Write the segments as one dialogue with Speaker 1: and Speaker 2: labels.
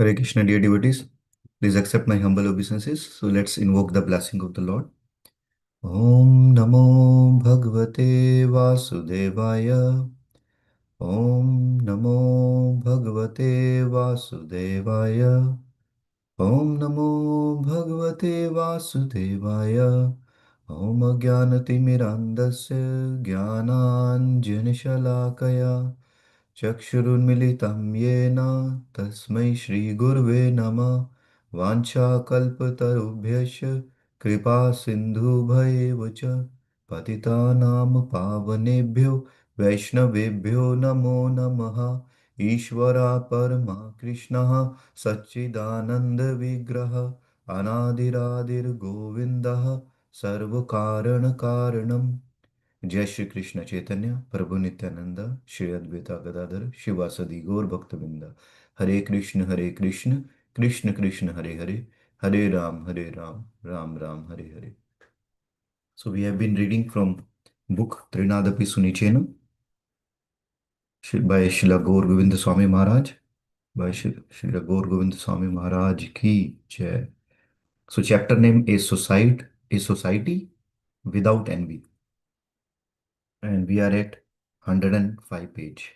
Speaker 1: Hare Krishna, dear devotees. Please accept my humble obeisances. So let's invoke the blessing of the Lord. Om Namo Bhagavate Vasudevaya. Om Namo Bhagavate Vasudevaya. Om Namo Bhagavate Vasudevaya. Om Jnanatimirandasya Jnananjanashalakaya चक्षुरुन्मिलितं येन तस्मै श्रीगुर्वे नमः वाञ्छाकल्पतरुभ्यश्च कृपासिन्धुभ्येव च पतितानां पावनेभ्यो वैष्णवेभ्यो नमो नमः ईश्वरा परमा कृष्णः सच्चिदानन्दविग्रह अनादिरादिर्गोविन्दः सर्वकारणकारणम् जय श्री कृष्ण चैतन्य प्रभु नित्यानंद श्री अद्वैता गदाधर शिवासदि गौर भक्तवृंद हरे Krishna Krishna Krishna Hare Hare Hare Ram Ram Ram Hare Hare. So we have been reading from book Trinadapi Sunichena by Srila Gaur Govinda Swami Maharaj. By Srila Gaur Govinda Swami Maharaj ki jai. So chapter name is Society Without Envy, and we are at 105 page.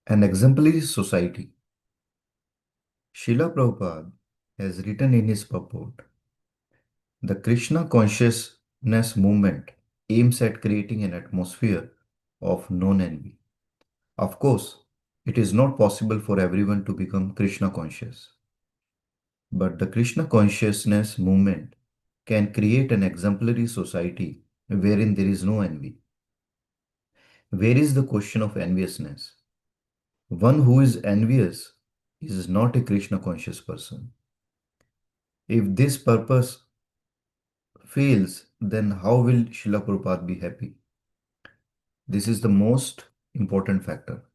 Speaker 1: An exemplary society. Srila Prabhupada has written in his purport, the Krishna consciousness movement aims at creating an atmosphere of non-envy. Of course, it is not possible for everyone to become Krishna conscious, but the Krishna consciousness movement can create an exemplary society wherein there is no envy. Where is the question of enviousness? One who is envious is not a Krishna conscious person. If this purpose fails, then how will Srila Prabhupada be happy? This is the most important factor.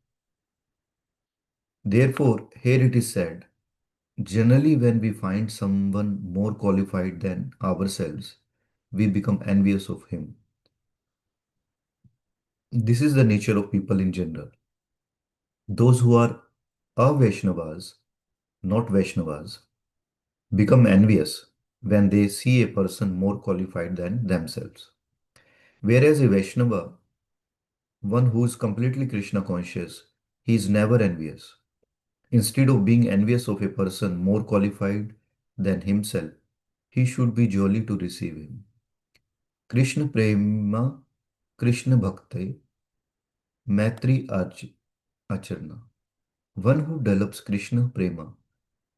Speaker 1: Therefore, here it is said, generally when we find someone more qualified than ourselves, we become envious of him. This is the nature of people in general. Those who are Avaishnavas, not Vaishnavas, become envious when they see a person more qualified than themselves. Whereas a Vaishnava, one who is completely Krishna conscious, he is never envious. Instead of being envious of a person more qualified than himself, he should be jolly to receive him. Krishna Prema, Krishna Bhakti, Maitri Acharna. One who develops Krishna Prema,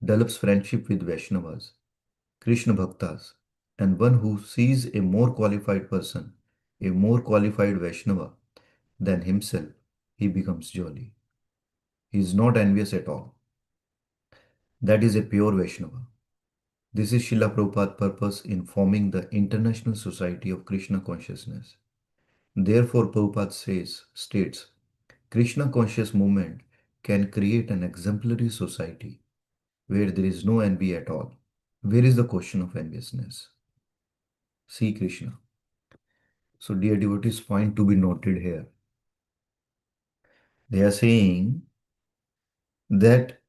Speaker 1: develops friendship with Vaishnavas, Krishna Bhaktas, and one who sees a more qualified person, a more qualified Vaishnava than himself, he becomes jolly. He is not envious at all. That is a pure Vaishnava. This is Srila Prabhupada's purpose in forming the International Society of Krishna Consciousness. Therefore, Prabhupada states, Krishna conscious movement can create an exemplary society where there is no envy at all. Where is the question of enviousness? See Krishna. So, dear devotees, point to be noted here. They are saying that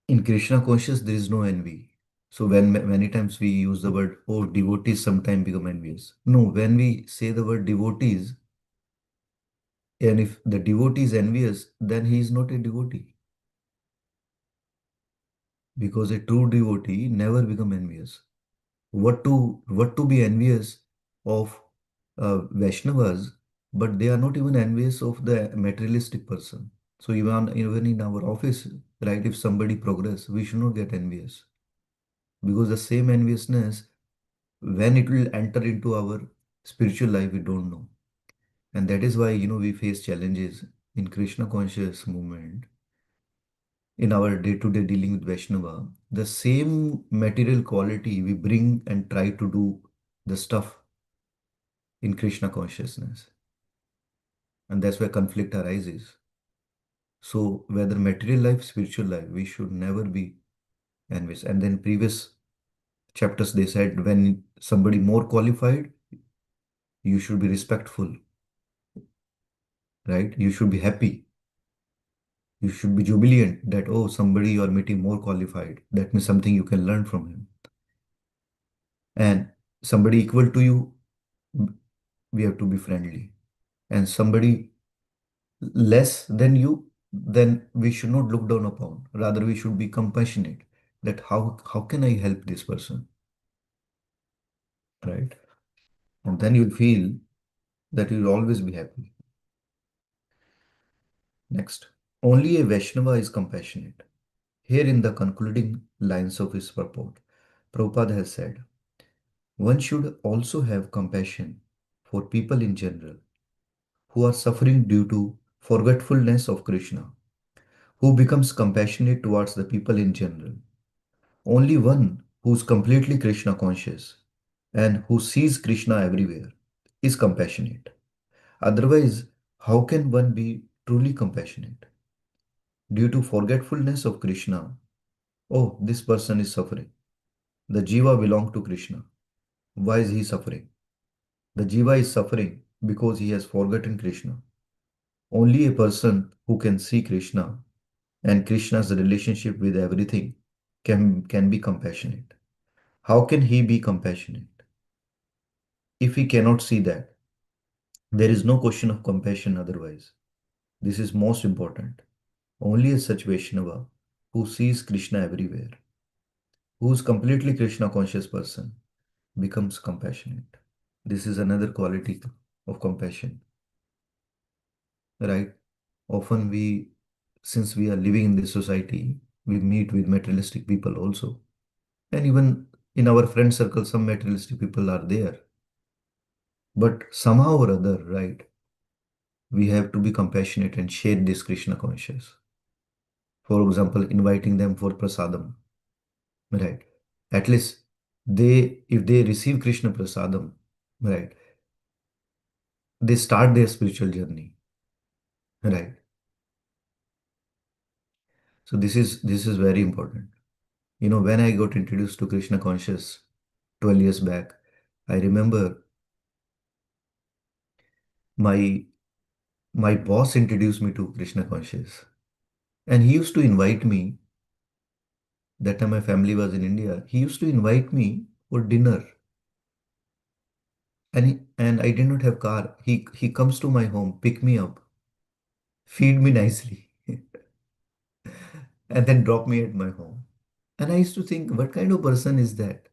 Speaker 1: in Krishna conscious there is no envy. So when many times we use the word, oh, devotees sometimes become envious. No, when we say the word devotees, and if the devotee is envious, then he is not a devotee. Because a true devotee never become envious. What to be envious of Vaishnavas, but they are not even envious of the materialistic person. So even in our office, right, if somebody progress, we should not get envious. Because the same enviousness, when it will enter into our spiritual life, we don't know. And that is why, we face challenges in Krishna conscious movement in our day-to-day dealing with Vaishnava. The same material quality we bring and try to do the stuff in Krishna consciousness. And that's where conflict arises. So whether material life, spiritual life, we should never be envious. And then previous chapters, they said when somebody more qualified, you should be respectful, right? You should be happy. You should be jubilant that, oh, somebody you are meeting more qualified. That means something you can learn from him. And somebody equal to you, we have to be friendly. And somebody less than you, then we should not look down upon. Rather, we should be compassionate that how can I help this person, right? And then you'll feel that you'll always be happy. Next, only a Vaishnava is compassionate. Here in the concluding lines of his purport, Prabhupada has said, one should also have compassion for people in general who are suffering due to forgetfulness of Krishna, who becomes compassionate towards the people in general. Only one who is completely Krishna conscious and who sees Krishna everywhere is compassionate. Otherwise, how can one be truly compassionate? Due to forgetfulness of Krishna, oh, this person is suffering. The jiva belongs to Krishna. Why is he suffering? The jiva is suffering because he has forgotten Krishna. Only a person who can see Krishna and Krishna's relationship with everything can be compassionate. How can he be compassionate? If he cannot see that, there is no question of compassion otherwise. This is most important. Only a such Vaishnava who sees Krishna everywhere, who is completely Krishna conscious person, becomes compassionate. This is another quality of compassion, right? Often since we are living in this society, we meet with materialistic people also. And even in our friend circle, some materialistic people are there. But somehow or other, right, we have to be compassionate and share this Krishna conscious. For example, inviting them for prasadam, right? At least if they receive Krishna prasadam, right, they start their spiritual journey, right? So this is very important. When I got introduced to Krishna conscious 12 years back, I remember my my boss introduced me to Krishna conscious, and he used to invite me. That time my family was in India. He used to invite me for dinner, and I did not have car. He comes to my home, pick me up, feed me nicely, and then drop me at my home. And I used to think, what kind of person is that?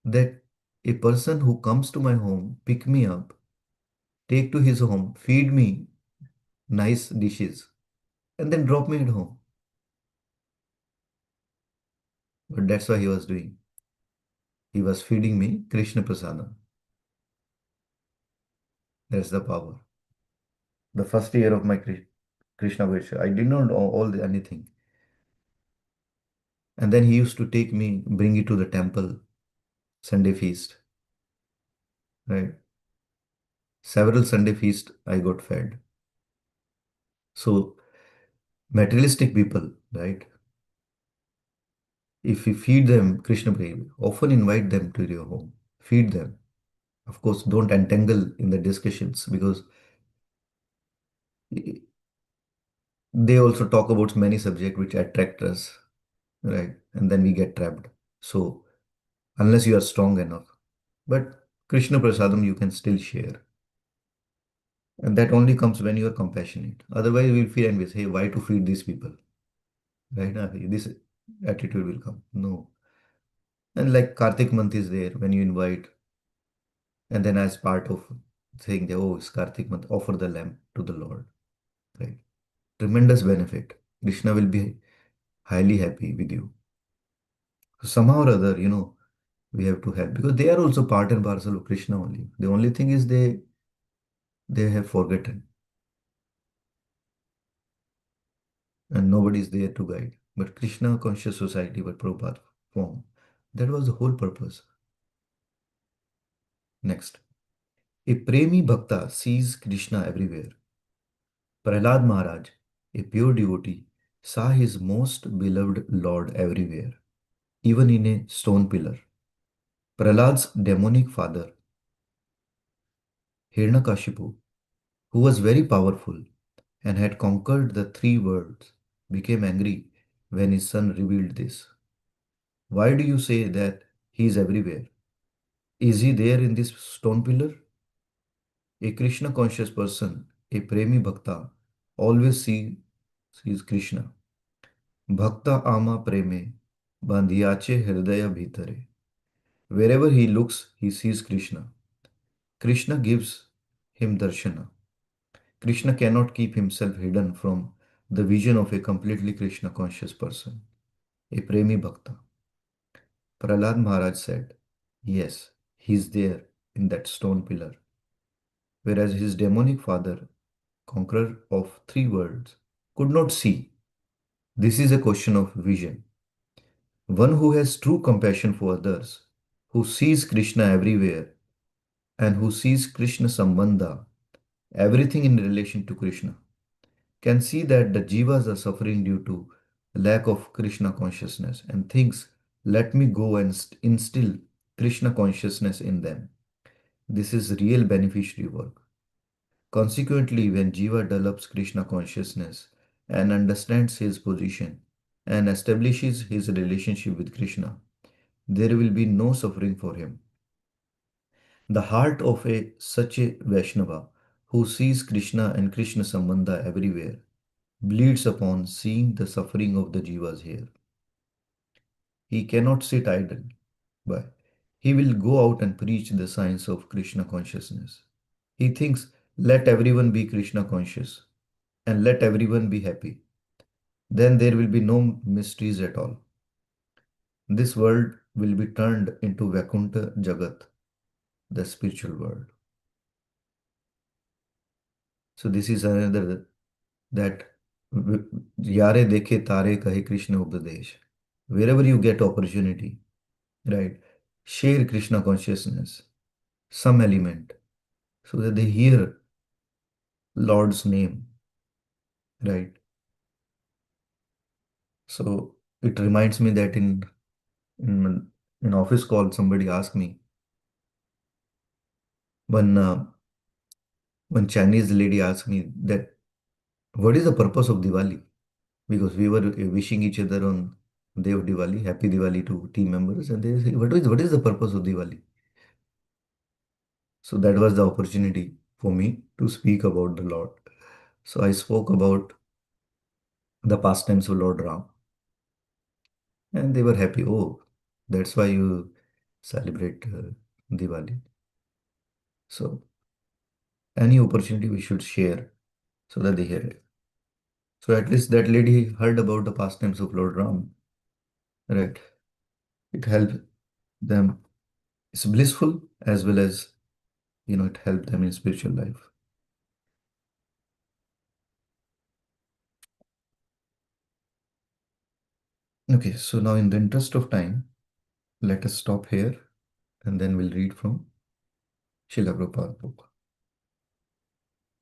Speaker 1: That a person who comes to my home, pick me up, take to his home, feed me nice dishes, and then drop me at home. But that's what he was doing. He was feeding me Krishna Prasadam. That's the power. The first year of my Krishna Vaisha, I did not know anything. And then he used to take me, bring me to the temple, Sunday feast, right? Several Sunday feast I got fed. So materialistic people, right? If you feed them Krishna Prem, often invite them to your home, feed them. Of course, don't entangle in the discussions because they also talk about many subjects which attract us, right? And then we get trapped. So unless you are strong enough, but Krishna Prasadam you can still share. And that only comes when you are compassionate. Otherwise, we'll feel envious. Hey, why to feed these people? Right? This attitude will come. No. And like Kartik month is there when you invite, and then as part of saying, that, oh, it's Kartik month, offer the lamp to the Lord. Right? Tremendous benefit. Krishna will be highly happy with you. So somehow or other, we have to help because they are also part and parcel of Krishna only. The only thing is they have forgotten and nobody is there to guide. But Krishna conscious society, what Prabhupada formed, that was the whole purpose. Next, a premi bhakta sees Krishna everywhere. Prahlad Maharaj, a pure devotee, saw his most beloved Lord everywhere, even in a stone pillar. Prahlad's demonic father, Hiranyakashipu, who was very powerful, and had conquered the three worlds, became angry when his son revealed this. Why do you say that he is everywhere? Is he there in this stone pillar? A Krishna conscious person, a Premi Bhakta, always sees Krishna. Bhakta ama preme, bandhiyache hridaya bhitare. Wherever he looks, he sees Krishna. Krishna gives him darshana. Krishna cannot keep himself hidden from the vision of a completely Krishna conscious person, a Premi Bhakta. Prahlad Maharaj said, yes, he is there in that stone pillar, whereas his demonic father, conqueror of three worlds, could not see. This is a question of vision. One who has true compassion for others, who sees Krishna everywhere, and who sees Krishna Sambandha, everything in relation to Krishna, can see that the jivas are suffering due to lack of Krishna consciousness and thinks, let me go and instill Krishna consciousness in them. This is real beneficiary work. Consequently, when Jiva develops Krishna consciousness and understands his position and establishes his relationship with Krishna, there will be no suffering for him. The heart of such a Vaishnava who sees Krishna and Krishna Sambandha everywhere bleeds upon seeing the suffering of the jivas here. He cannot sit idle, but he will go out and preach the science of Krishna consciousness. He thinks, let everyone be Krishna conscious and let everyone be happy. Then there will be no mysteries at all. This world will be turned into Vaikuntha Jagat, the spiritual world. So this is another that Yare Dekhe Tare Kahe Krishna Upadesh. Wherever you get opportunity, right, share Krishna consciousness, some element, so that they hear Lord's name, right? So it reminds me that in an office call, somebody asked me, one one Chinese lady asked me that what is the purpose of Diwali? Because we were wishing each other on day of Diwali, Happy Diwali to team members, and they say, what is the purpose of Diwali? So that was the opportunity for me to speak about the Lord. So I spoke about the pastimes of Lord Ram, and they were happy. Oh, that's why you celebrate Diwali. So any opportunity we should share so that they hear it. So at least that lady heard about the pastimes of Lord Ram, right? It helped them. It's blissful as well as it helped them in spiritual life. Okay, so now in the interest of time, let us stop here and then we'll read from Srila Prabhupada book.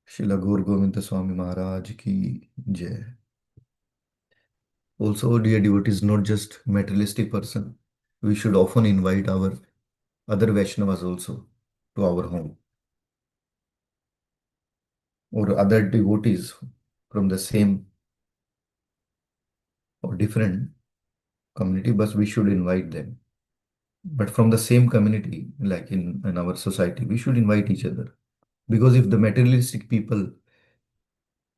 Speaker 1: Srila Gaur Govinda Swami Maharaj ki jai. Also, dear devotees, not just materialistic person, we should often invite our other Vaishnavas also to our home or other devotees from the same or different community, but we should invite them. But from the same community, like in our society, we should invite each other. Because if the materialistic people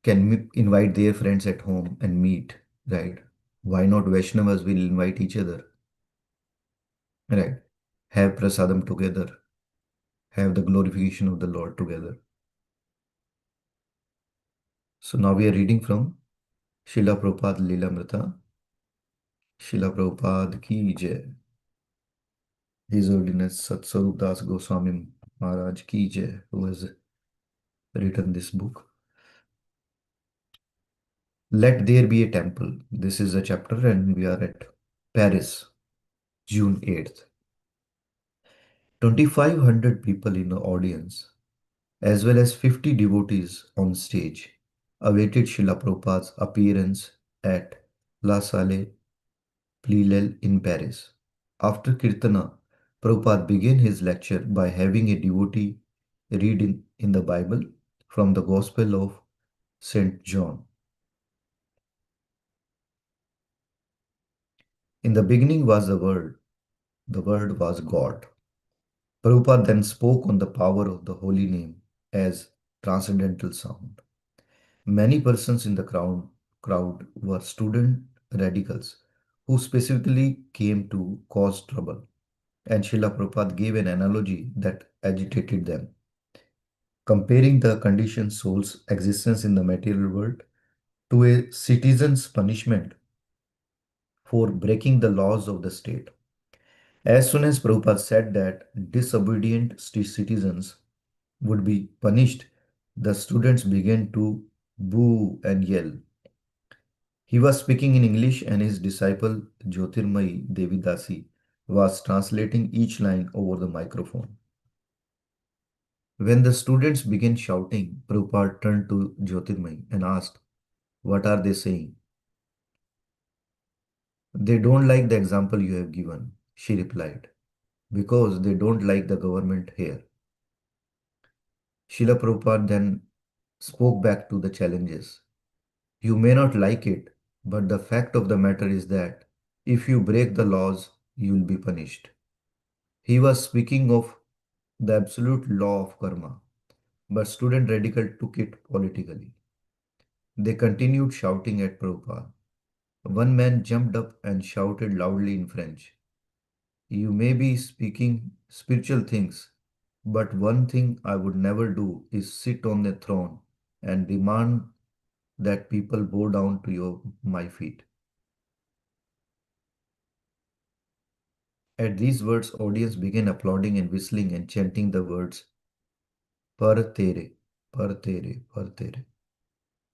Speaker 1: can invite their friends at home and meet, right? Why not Vaishnavas will invite each other, right? Have prasadam together, have the glorification of the Lord together. So now we are reading from Srila Prabhupada Lilamrita. Srila Prabhupada ki jai. His Holiness Satsvarup Das Goswami Maharaj ki jai, who has written this book. Let there be a temple. This is a chapter, and we are at Paris, June 8th. 2,500 people in the audience, as well as 50 devotees on stage, awaited Srila Prabhupada's appearance at La Salle Pleyel in Paris. After Kirtana, Prabhupada began his lecture by having a devotee read in the Bible from the Gospel of Saint John. In the beginning was the Word was God. Prabhupada then spoke on the power of the holy name as transcendental sound. Many persons in the crowd were student radicals who specifically came to cause trouble. And Srila Prabhupada gave an analogy that agitated them, comparing the conditioned soul's existence in the material world to a citizen's punishment for breaking the laws of the state. As soon as Prabhupada said that disobedient citizens would be punished, the students began to boo and yell. He was speaking in English and his disciple Jyotirmayi Devidasi was translating each line over the microphone. When the students began shouting, Prabhupada turned to Jyotirmayi and asked, "What are they saying?" "They don't like the example you have given," she replied, "because they don't like the government here." Srila Prabhupada then spoke back to the challenges. "You may not like it, but the fact of the matter is that if you break the laws, you will be punished." He was speaking of the absolute law of karma, but student radical took it politically. They continued shouting at Prabhupada. One man jumped up and shouted loudly in French, "You may be speaking spiritual things, but one thing I would never do is sit on a throne and demand that people bow down to my feet." At these words, audience began applauding and whistling and chanting the words "Par tere, par tere, par tere."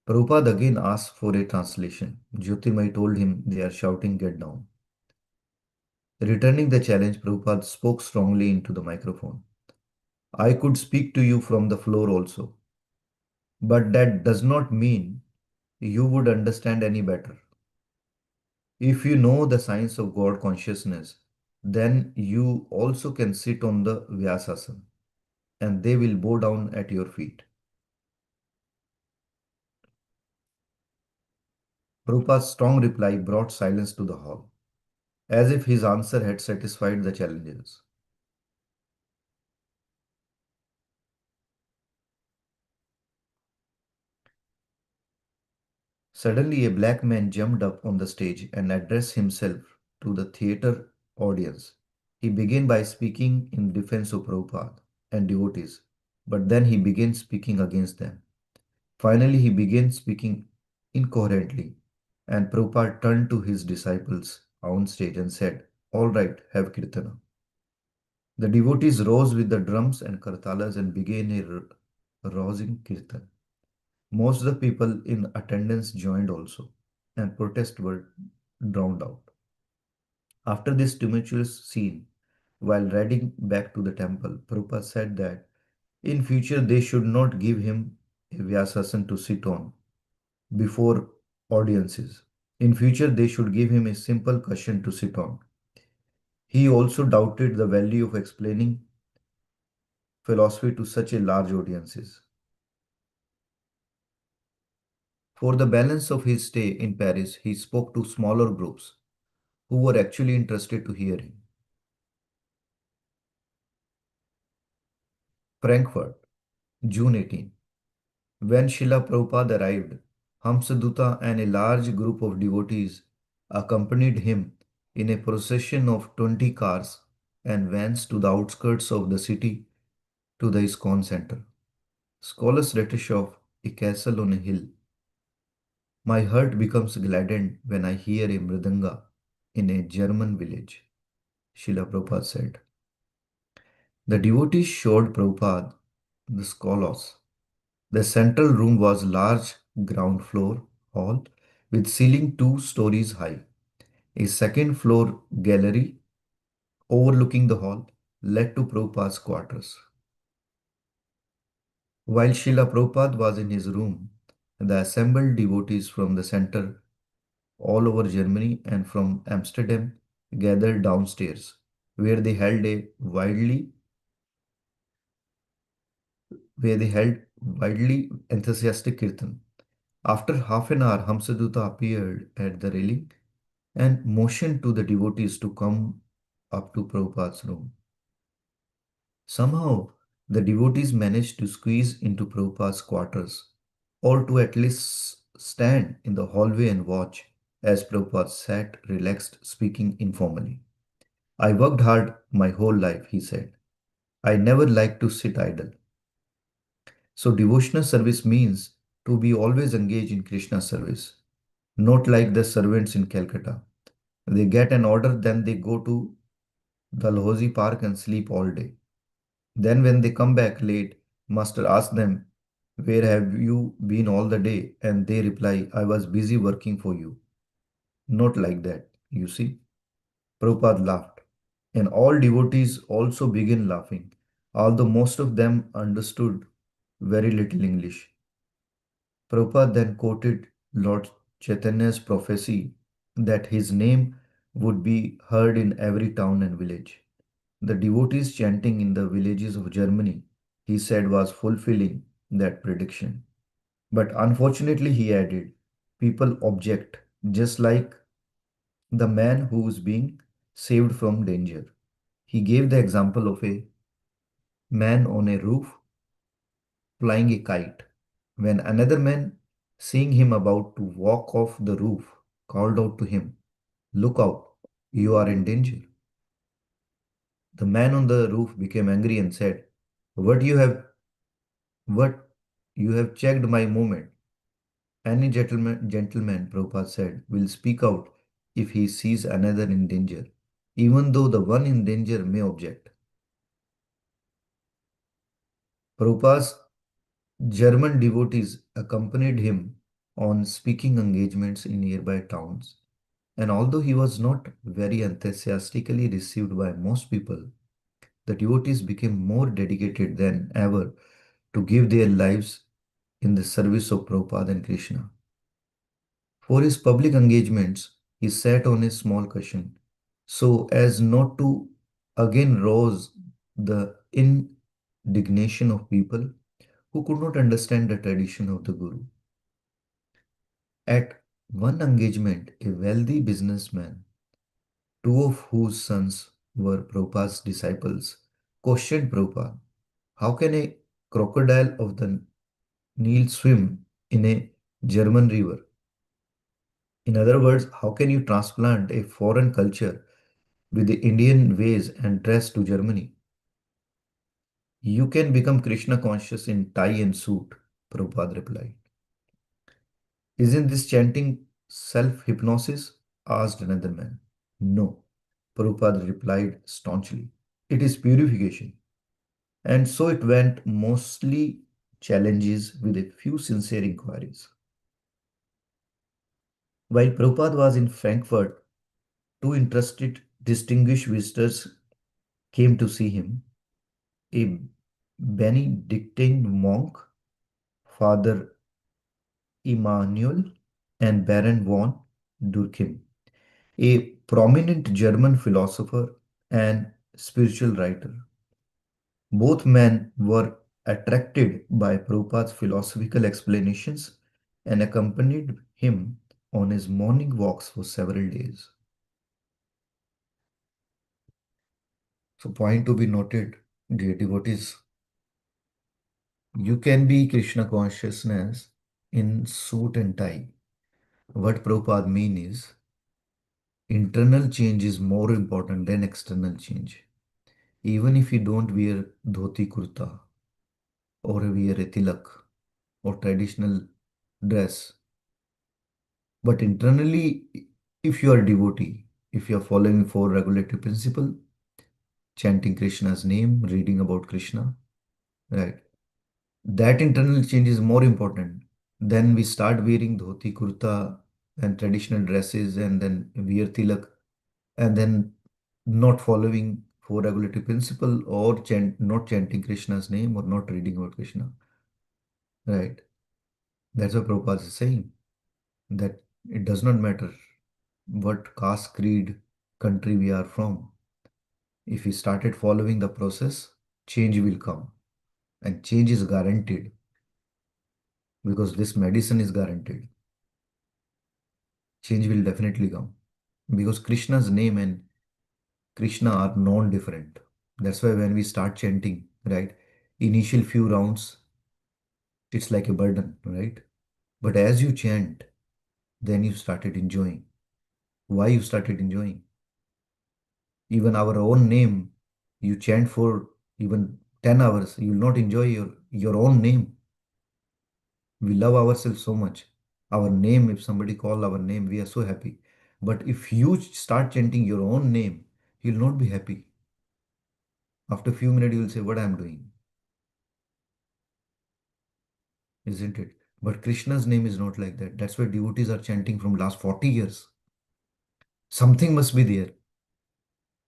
Speaker 1: Prabhupada again asked for a translation. Jyotirmai told him they are shouting, "Get down." Returning the challenge, Prabhupada spoke strongly into the microphone. "I could speak to you from the floor also, but that does not mean you would understand any better. If you know the science of God consciousness, then you also can sit on the Vyasasana and they will bow down at your feet." Prabhupada's strong reply brought silence to the hall, as if his answer had satisfied the challengers. Suddenly, a black man jumped up on the stage and addressed himself to the theater audience. He began by speaking in defense of Prabhupada and devotees, but then he began speaking against them. Finally, he began speaking incoherently, and Prabhupada turned to his disciples on stage and said, "All right, have Kirtana." The devotees rose with the drums and kartalas and began a rousing kirtan. Most of the people in attendance joined also, and protests were drowned out. After this tumultuous scene, while riding back to the temple, Prabhupada said that in future they should not give him a Vyasasan to sit on before audiences. In future they should give him a simple cushion to sit on. He also doubted the value of explaining philosophy to such a large audiences. For the balance of his stay in Paris, he spoke to smaller groups who were actually interested to hear him. Frankfurt, June 18. When Srila Prabhupada arrived, Hamsaduta and a large group of devotees accompanied him in a procession of 20 cars and vans to the outskirts of the city to the ISKCON center. Scholars Retish of A Castle on a Hill. My heart becomes gladdened when I hear a mridanga in a German village, Srila Prabhupada said. The devotees showed Prabhupada the scholars. The central room was large ground floor hall with ceiling 2 stories high. A second floor gallery overlooking the hall led to Prabhupada's quarters. While Srila Prabhupada was in his room, the assembled devotees from the center all over Germany and from Amsterdam gathered downstairs, where they held widely enthusiastic kirtan. After half an hour, Hamsaduta appeared at the railing and motioned to the devotees to come up to Prabhupada's room. Somehow, the devotees managed to squeeze into Prabhupada's quarters, or to at least stand in the hallway and watch as Prabhupada sat relaxed, speaking informally. I worked hard my whole life, he said. I never liked to sit idle. So, devotional service means to be always engaged in Krishna service, not like the servants in Calcutta. They get an order, then they go to Dalhousie Park and sleep all day. Then, when they come back late, master asks them, where have you been all the day? And they reply, I was busy working for you. Not like that, you see. Prabhupada laughed, and all devotees also began laughing, although most of them understood very little English. Prabhupada then quoted Lord Chaitanya's prophecy that his name would be heard in every town and village. The devotees chanting in the villages of Germany, he said, was fulfilling that prediction. But unfortunately, he added, people object, just like the man who is being saved from danger. He gave the example of a man on a roof flying a kite. When another man, seeing him about to walk off the roof, called out to him, look out, you are in danger. The man on the roof became angry and said, What you have what you have checked my movement. Any gentleman, Prabhupada said, will speak out if he sees another in danger, even though the one in danger may object. Prabhupada's German devotees accompanied him on speaking engagements in nearby towns, and although he was not very enthusiastically received by most people, the devotees became more dedicated than ever to give their lives in the service of Prabhupada and Krishna. For his public engagements, he sat on a small cushion so as not to again rouse the indignation of people who could not understand the tradition of the Guru. At one engagement, a wealthy businessman, two of whose sons were Prabhupada's disciples, questioned Prabhupada, how can a crocodile of the Nile swim in a German river? In other words, how can you transplant a foreign culture with the Indian ways and dress to Germany? You can become Krishna conscious in tie and suit, Prabhupada replied. Isn't this chanting self hypnosis? Asked another man. No, Prabhupada replied staunchly. It is purification. And so it went, mostly challenges with a few sincere inquiries. While Prabhupada was in Frankfurt, two interested, distinguished visitors came to see him. A Benedictine monk, Father Immanuel, and Baron von Durkheim, a prominent German philosopher and spiritual writer. Both men were attracted by Prabhupada's philosophical explanations and accompanied him on his morning walks for several days. So, point to be noted, dear devotees, you can be Krishna consciousness in suit and tie. What Prabhupada mean is internal change is more important than external change. Even if you don't wear dhoti kurta or wear a tilak or traditional dress, but internally, if you are devotee, if you are following four regulatory principle, chanting Krishna's name, reading about Krishna, right? That internal change is more important. Then we start wearing dhoti kurta and traditional dresses and then wear tilak and then not following four regulatory principle or not chanting Krishna's name or not reading about Krishna. Right. That's what Prabhupada is saying. That it does not matter what caste, creed, country we are from. If we started following the process, change will come. And change is guaranteed. because this medicine is guaranteed. Change will definitely come because Krishna's name and Krishna are non-different. That's why when we start chanting, right, initial few rounds, it's like a burden, right? But as you chant, then you started enjoying. Why you started enjoying? Even our own name, you chant for even 10 hours, you will not enjoy your own name. We love ourselves so much. Our name, if somebody call our name, we are so happy. But if you start chanting your own name, you'll not be happy. After a few minutes, you will say, what I'm doing, isn't it? But Krishna's name is not like that. That's why devotees are chanting from last 40 years. Something must be there.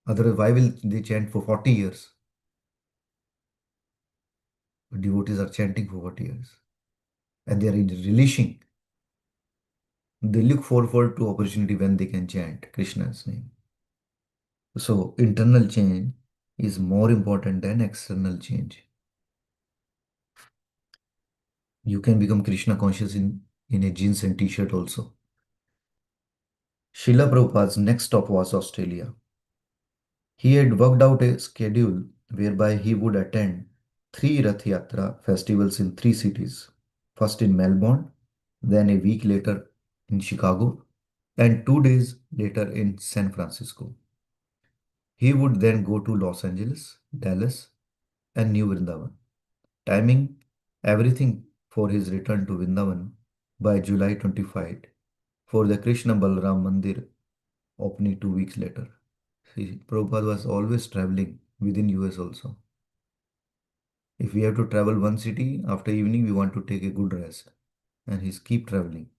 Speaker 1: Otherwise, why will they chant for 40 years? Devotees are chanting for 40 years. And they are relishing. They look forward to opportunity when they can chant Krishna's name. So internal change is more important than external change. You can become Krishna conscious in a jeans and t-shirt also. Srila Prabhupada's next stop was Australia. He had worked out a schedule whereby he would attend three Rath Yatra festivals in three cities. First in Melbourne, then a week later in Chicago, and 2 days later in San Francisco. He would then go to Los Angeles, Dallas, and New Vrindavan, timing everything for his return to Vrindavan by July 25 for the Krishna Balaram Mandir opening 2 weeks later. See, Prabhupada was always traveling within US also. If we have to travel one city, after evening we want to take a good rest. And he's keep traveling.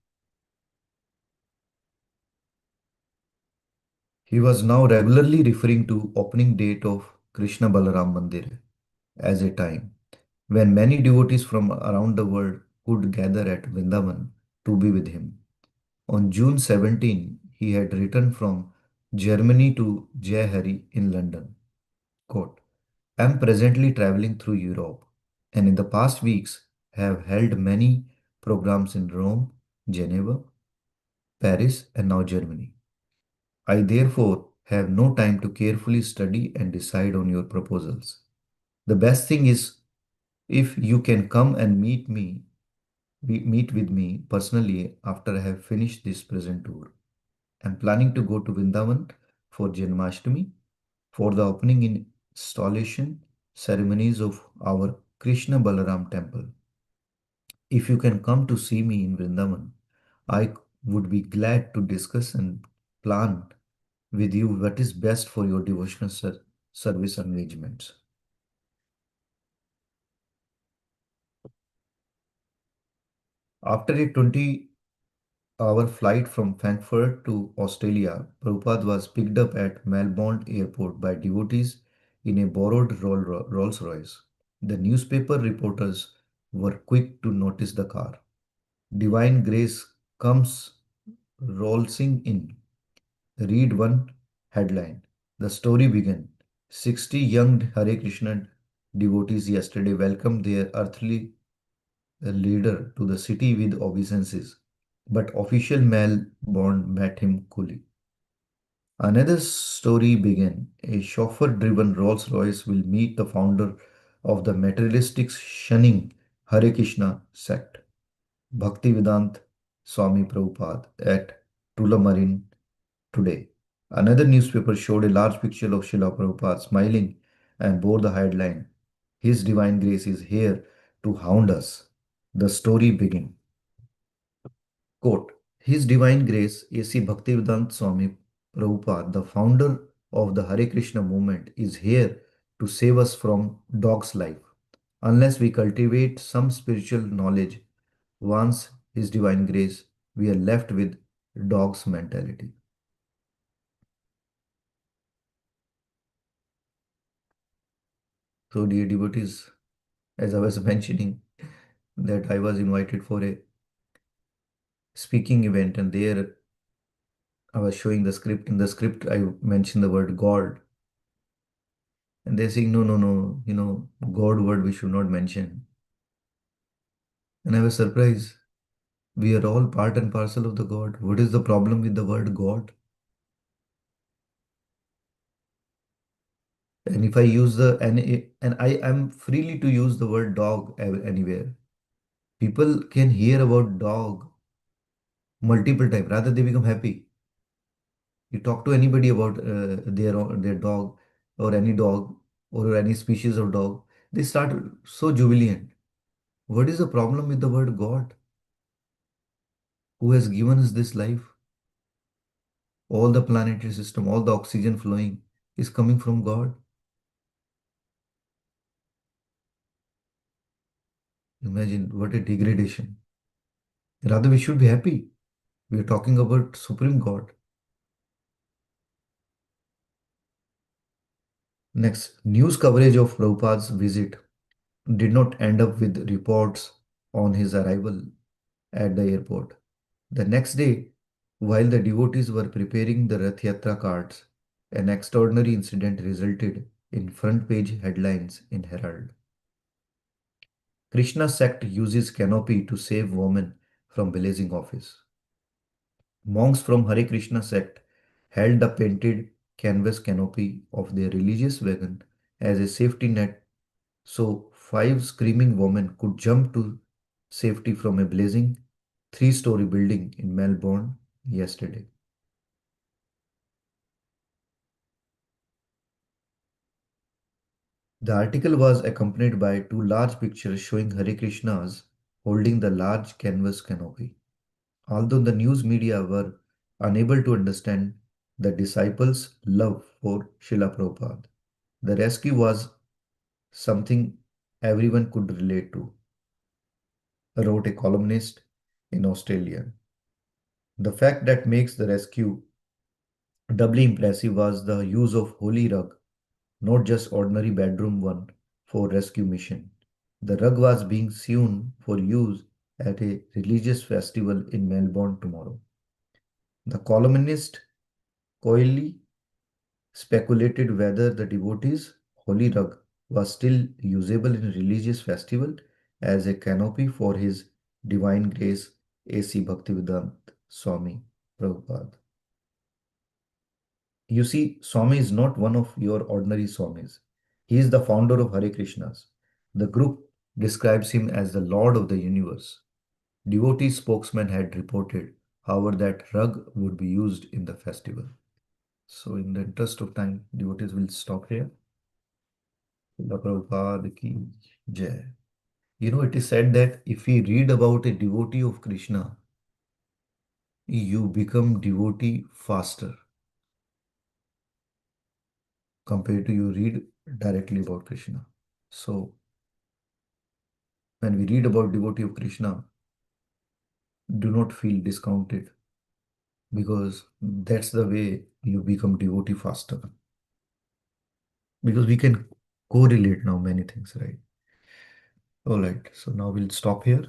Speaker 1: He was now regularly referring to opening date of Krishna Balaram Mandir as a time when many devotees from around the world could gather at Vrindavan to be with him. On June 17, he had returned from Germany to Jai Hari in London. Quote, I am presently traveling through Europe and in the past weeks have held many programs in Rome, Geneva, Paris, and now Germany. I therefore have no time to carefully study and decide on your proposals. The best thing is if you can come and meet with me personally after I have finished this present tour. I'm planning to go to Vrindavan for Janmashtami for the opening and installation ceremonies of our Krishna Balaram temple. If you can come to see me in Vrindavan, I would be glad to discuss and plan with you what is best for your devotional service engagements. After a 20-hour flight from Frankfurt to Australia, Prabhupada was picked up at Melbourne Airport by devotees in a borrowed Rolls Royce. The newspaper reporters were quick to notice the car. Divine grace comes rolling in. Read one headline. The story began. 60 young Hare Krishna devotees yesterday welcomed their earthly leader to the city with obeisances, but official Melbourne met him coolly. Another story began. A chauffeur-driven Rolls-Royce will meet the founder of the materialistic shunning Hare Krishna sect, Bhaktivedant Swami Prabhupada, at Tullamarine today. Another newspaper showed a large picture of Srila Prabhupada smiling and bore the headline, His Divine Grace is here to hound us. The story began. Quote, His Divine Grace, A.C. Bhaktivedanta Swami Prabhupada, the founder of the Hare Krishna movement, is here to save us from dog's life. Unless we cultivate some spiritual knowledge, once His Divine Grace, we are left with dog's mentality. So, dear devotees, as I was mentioning, that I was invited for a speaking event, and there I was showing the script. In the script, I mentioned the word God, and they're saying, no, no, no, God word we should not mention. And I was surprised. We are all part and parcel of the God. What is the problem with the word God? And if I use and I am freely to use the word dog anywhere. People can hear about dog multiple times. Rather, they become happy. You talk to anybody about their dog or any dog or any species of dog, they start so jubilant. What is the problem with the word God, who has given us this life? All the planetary system, all the oxygen flowing is coming from God. Imagine what a degradation. Rather, we should be happy. We are talking about Supreme God. Next, news coverage of Prabhupada's visit did not end up with reports on his arrival at the airport. The next day, while the devotees were preparing the Rath Yatra carts, an extraordinary incident resulted in front page headlines in Herald. Krishna sect uses canopy to save women from blazing office. Monks from Hare Krishna sect held the painted canvas canopy of their religious wagon as a safety net so five screaming women could jump to safety from a blazing three-story building in Melbourne yesterday. The article was accompanied by two large pictures showing Hare Krishnas holding the large canvas canopy. Although the news media were unable to understand the disciples' love for Srila Prabhupada, the rescue was something everyone could relate to, wrote a columnist in Australia. The fact that makes the rescue doubly impressive was the use of holy rug, not just ordinary bedroom one for rescue mission. The rug was being sewn for use at a religious festival in Melbourne tomorrow. The columnist coyly speculated whether the devotees' holy rug was still usable in a religious festival as a canopy for His Divine Grace A.C. Bhaktivedanta Swami Prabhupada. You see, Swami is not one of your ordinary Swamis. He is the founder of Hare Krishnas. The group describes him as the Lord of the universe. Devotee spokesman had reported, however, that rug would be used in the festival. So, in the interest of time, devotees will stop here. Srila Prabhupada ki jai. You know, it is said that if we read about a devotee of Krishna, you become devotee faster compared to you read directly about Krishna. So, when we read about devotee of Krishna, do not feel discounted because that's the way you become devotee faster. Because we can correlate now many things, right? All right, so now we'll stop here.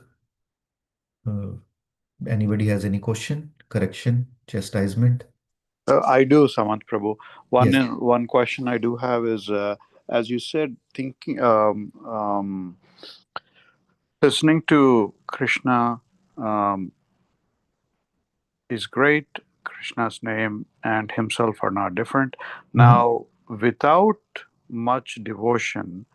Speaker 1: Uh, Anybody has any question, correction, chastisement?
Speaker 2: I do, Samant Prabhu.
Speaker 1: Yes.
Speaker 2: One question I do have is, as you said, listening to Krishna um, is great. Krishna's name and himself are not different.
Speaker 1: Mhm.
Speaker 2: Now, without much devotion,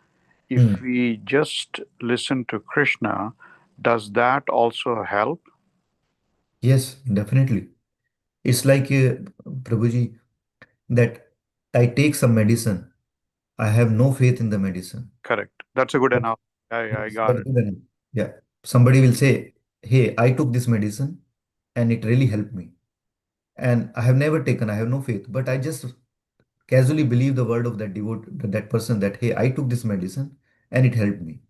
Speaker 2: if
Speaker 1: Mm.
Speaker 2: we just listen to Krishna, does that also help?
Speaker 1: Yes, definitely. It's like, Prabhuji, that I take some medicine. I have no faith in the medicine.
Speaker 2: Correct. That's a good
Speaker 1: But
Speaker 2: analogy. I
Speaker 1: yes,
Speaker 2: got
Speaker 1: that's
Speaker 2: it.
Speaker 1: good enough. Yeah. Somebody will say, hey, I took this medicine and it really helped me. And I have never taken, I have no faith, but I just casually believe the word of that person that, hey, I took this medicine and it helped me.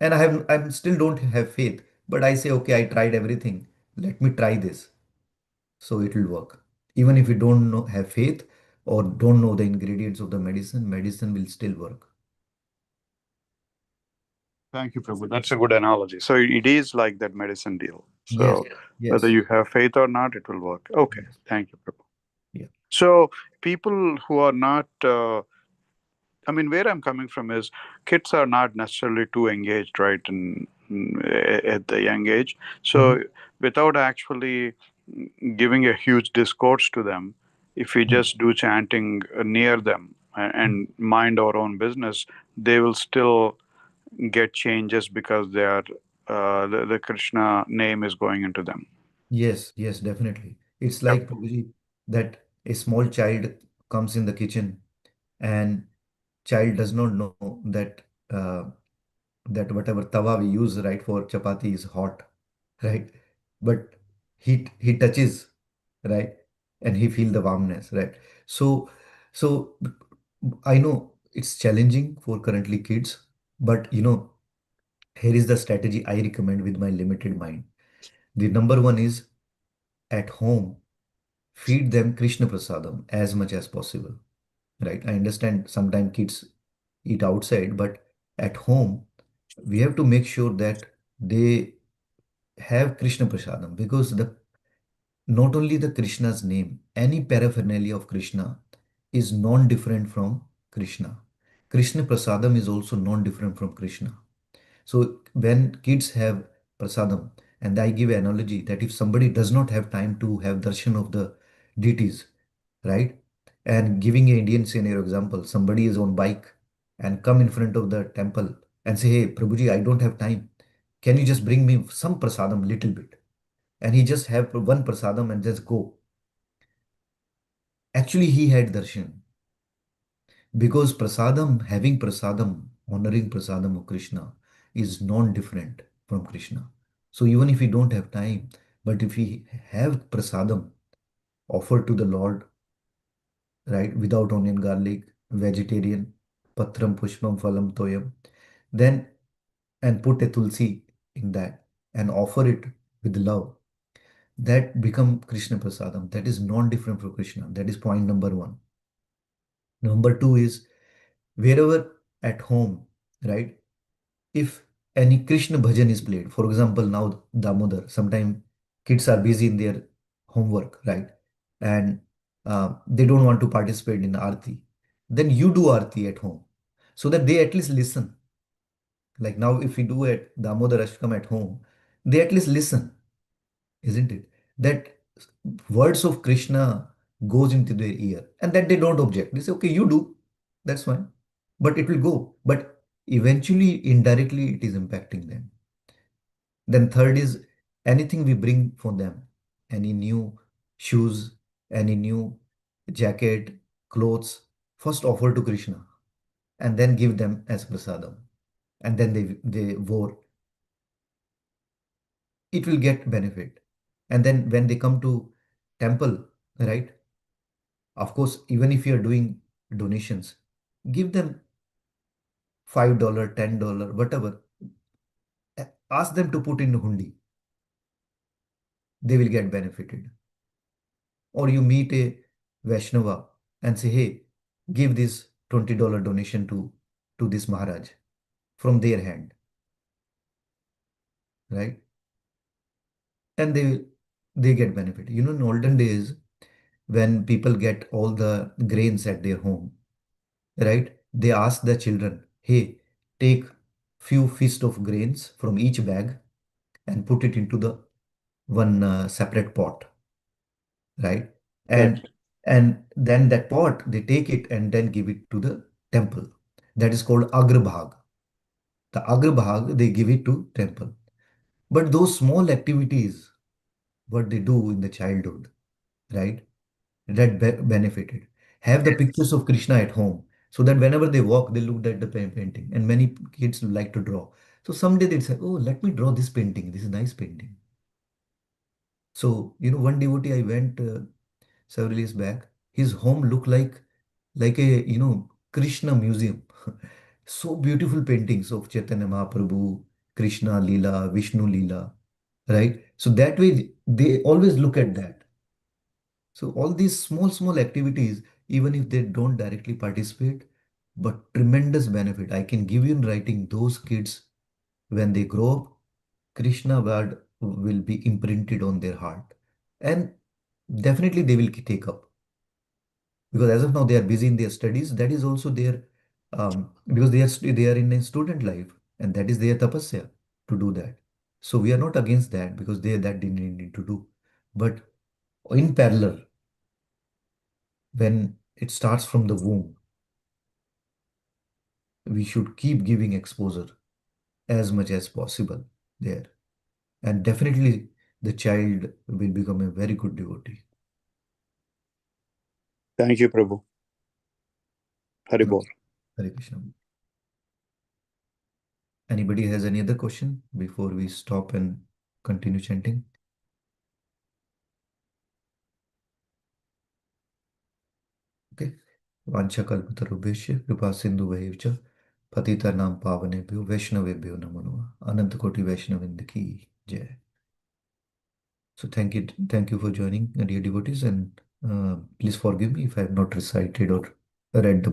Speaker 1: And I still don't have faith, but I say, okay, I tried everything. Let me try this. So it will work. Even if you don't know, have faith or don't know the ingredients of the medicine, medicine will still work.
Speaker 2: Thank you, Prabhu. That's a good analogy. So it is like that medicine deal.
Speaker 1: Yes,
Speaker 2: So whether
Speaker 1: yes,
Speaker 2: you have faith or not, it will work. Okay.
Speaker 1: yes.
Speaker 2: Thank you, Prabhu.
Speaker 1: Yeah.
Speaker 2: So people who are not, I mean, where I'm coming from is kids are not necessarily too engaged, right, in at the young age.
Speaker 1: Mhm.
Speaker 2: So, without actually giving a huge discourse to them, if we
Speaker 1: Mhm.
Speaker 2: just do chanting near them and mind our own business, they will still get changes because they are the Krishna name is going into them.
Speaker 1: Yes, yes, definitely. It's
Speaker 2: Yep.
Speaker 1: like Prabhuji, that a small child comes in the kitchen and child does not know that that whatever tawa we use, right, for chapati is hot, right? But he touches, right, and he feel the warmness, right? So so I know it's challenging for currently kids, but here is the strategy I recommend with my limited mind. The number one is, at home, feed them Krishna Prasadam as much as possible, right? I understand sometimes kids eat outside, but at home, we have to make sure that they have Krishna Prasadam, because the not only the Krishna's name, any paraphernalia of Krishna is non-different from Krishna. Krishna Prasadam is also non-different from Krishna. So when kids have prasadam, and I give an analogy that if somebody does not have time to have darshan of the deities, right? And giving a Indian scenario example, somebody is on bike and come in front of the temple and say, "Hey, Prabhuji, I don't have time. Can you just bring me some prasadam, little bit?" And he just have one prasadam and just go. Actually, he had darshan. Because prasadam, having prasadam, honoring prasadam of Krishna is non-different from Krishna. So even if we don't have time, but if we have prasadam offered to the Lord, right, without onion, garlic, vegetarian, patram, pushpam, phalam, toyam, then and put a tulsi in that and offer it with love, that become Krishna prasadam. That is non-different from Krishna. That is point number one. Number two is, wherever at home, right? If any Krishna bhajan is played, for example, now Damodar, sometimes kids are busy in their homework, right? And they don't want to participate in Aarti. Then you do Aarti at home so that they at least listen. Like now, if we do at Damodar Ashtakam at home, they at least listen, isn't it? That words of Krishna goes into their ear and that they don't object. They say, okay, you do. That's fine. But it will go. But eventually, indirectly, it is impacting them. Then third is, anything we bring for them, any new shoes, any new jacket, clothes, first offer to Krishna and then give them as prasadam. And then they wore, it will get benefit. And then when they come to temple, right? Of course, even if you're doing donations, give them $5, $10, whatever. Ask them to put in hundi. They will get benefited. Or you meet a Vaishnava and say, hey, give this $20 donation to this Maharaj from their hand, right? And they get benefit. In olden days, when people get all the grains at their home, right? They ask the children, hey, take few fist of grains from each bag and put it into the one separate pot, right?
Speaker 2: Correct.
Speaker 1: And then that pot, they take it and then give it to the temple. That is called Agrabhag. The Agrabhag, they give it to temple. But those small activities, what they do in the childhood, right? That benefited. Have the pictures of Krishna at home so that whenever they walk, they look at the painting. And many kids like to draw. So someday they say, oh, let me draw this painting. This is a nice painting. So, one devotee I went several years back, his home looked like a, Krishna museum. So beautiful paintings of Chaitanya Mahaprabhu, Krishna Leela, Vishnu Leela, right? So that way they always look at that. So all these small activities, even if they don't directly participate, but tremendous benefit. I can give you in writing, those kids, when they grow up, Krishna word will be imprinted on their heart. And definitely they will take up. Because as of now, they are busy in their studies. That is also their, because they are in a student life, and that is their tapasya. to do that. So we are not against that because that they need to do. But in parallel, when it starts from the womb, we should keep giving exposure as much as possible there. And definitely the child will become a very good devotee.
Speaker 2: Thank you, Prabhu. Hari Bol.
Speaker 1: Hare Krishna. Anybody has any other question before we stop and continue chanting? Okay. वाञ्छाकल्पतरुभ्यश्च कृपा सिन्धुभैव च पतितानां पावनेभ्यो वैष्णवेभ्यो नमो नमः अनंत कोटि वैष्णववृंद की जय. So thank you for joining, dear devotees, and please forgive me if I have not recited or read the